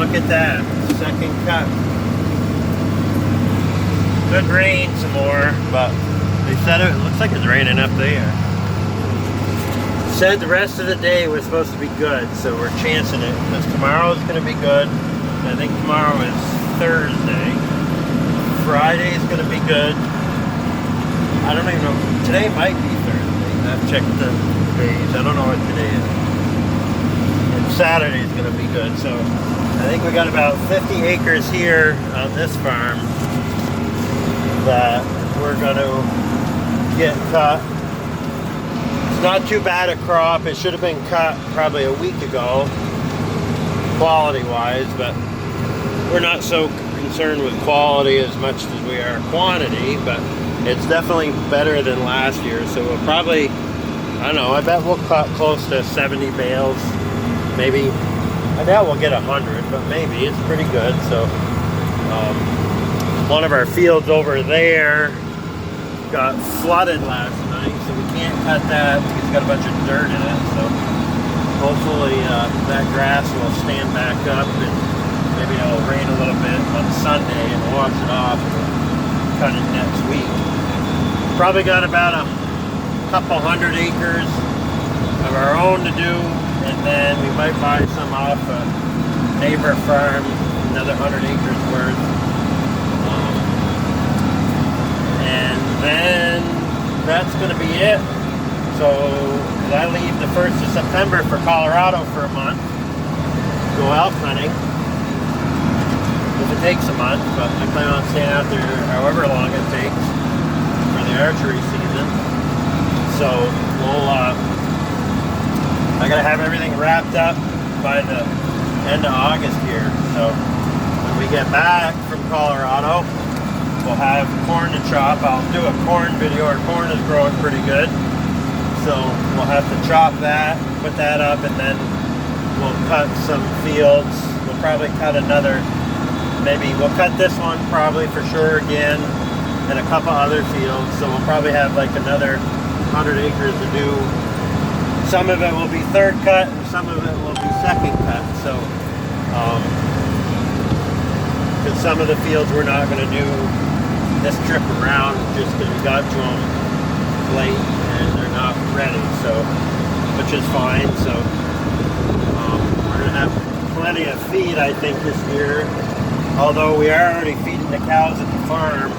look at that. Second cut. Could rain some more, but they said it looks like it's raining up there. Said the rest of the day was supposed to be good, so we're chancing it because tomorrow is going to be good. I think tomorrow is Thursday. Friday is going to be good. I don't even know. Today might be Thursday. I've checked the days. I don't know what today is. And Saturday is going to be good. So I think we got about 50 acres here on this farm that we're going to get cut. It's not too bad a crop. It should have been cut probably a week ago, quality-wise, but we're not so concerned with quality as much as we are quantity, but it's definitely better than last year. So we'll probably, I don't know, I bet we'll cut close to 70 bales. Maybe, I doubt we'll get 100, but maybe. It's pretty good. So one of our fields over there got flooded last night, so we can't cut that because it's got a bunch of dirt in it. So hopefully that grass will stand back up, and maybe it'll rain a little bit on Sunday and wash it off, and we'll cut it next week. Probably got about a couple hundred acres of our own to do, and then we might buy some off a neighbor farm, another 100 acres worth. And then that's going to be it. So I leave the 1st of September for Colorado for a month, go elk hunting. If it takes a month, but I plan on staying out there however long it takes for the archery season. So we'll, I gotta have everything wrapped up by the end of August here. So when we get back from Colorado, we'll have corn to chop. I'll do a corn video. Our corn is growing pretty good. So we'll have to chop that, put that up, and then we'll cut some fields. We'll probably cut another, maybe we'll cut this one probably for sure again, and a couple other fields. So we'll probably have like another 100 acres to do. Some of it will be third cut, and some of it will be second cut. So, because some of the fields we're not going to do this trip around just because we got to them late and they're not ready, so, which is fine. So we're going to have plenty of feed, I think, this year, although we are already feeding the cows at the farm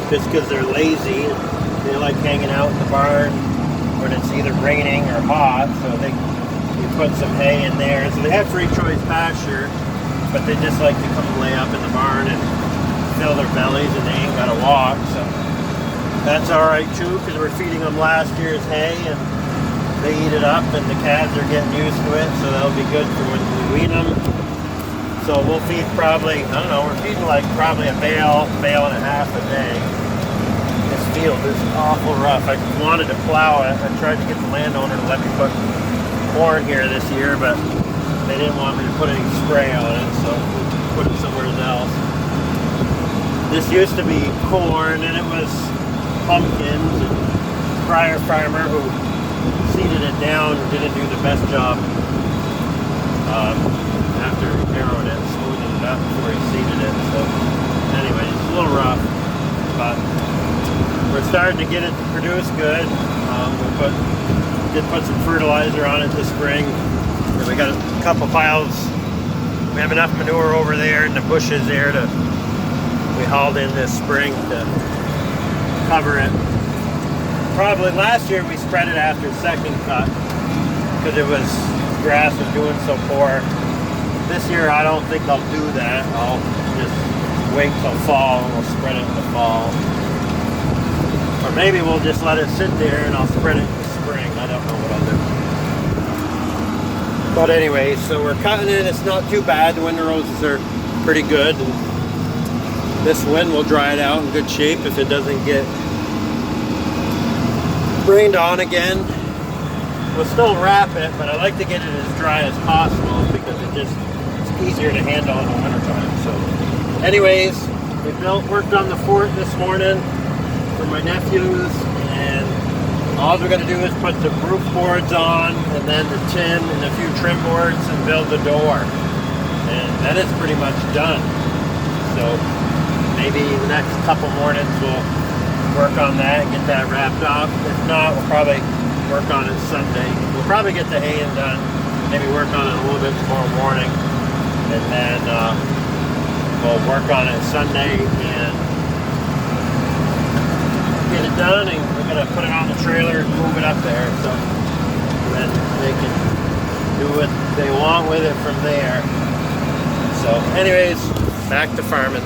just because they're lazy. They like hanging out in the barn when it's either raining or hot, so you put some hay in there. So they have free choice pasture, but they just like to come lay up in the barn and fill their bellies, and they ain't got to walk. So that's all right too, because we're feeding them last year's hay, and they eat it up, and the calves are getting used to it, so that'll be good for when we wean them. So we'll feed probably, I don't know, we're feeding like probably a bale and a half a day. This field is awful rough. I wanted to plow it. I tried to get the landowner to let me put corn here this year, but they didn't want me to put any spray on it, so we put it somewhere else. This used to be corn, and it was pumpkins, and the prior farmer who seeded it down didn't do the best job after harrowing it, smoothing it up before he seeded it. So anyway, it's a little rough, but we're starting to get it to produce good. We did put some fertilizer on it this spring, and we got a couple piles. We have enough manure over there in the bushes there we hauled in this spring to cover it. Probably last year we spread it after second cut because grass was doing so poor. This year I don't think I'll do that. I'll just wait till fall and we'll spread it in the fall. Or maybe we'll just let it sit there and I'll spread it in the spring. I don't know what I'll do. But anyway, so we're cutting it. It's not too bad. The wind roses are pretty good. And this wind will dry it out in good shape if it doesn't get rained on again. We'll still wrap it, but I like to get it as dry as possible because it's easier to handle in the wintertime. So anyways, we worked on the fort this morning for my nephews, and all we're going to do is put the roof boards on, and then the tin and a few trim boards, and build the door. and then it's pretty much done. So maybe the next couple mornings we'll work on that and get that wrapped up. If not, we'll probably work on it Sunday. We'll probably get the hay done, maybe work on it a little bit tomorrow morning, and then we'll work on it Sunday and get it done, and we're gonna put it on the trailer and move it up there, so then they can do what they want with it from there. So anyways, back to farming.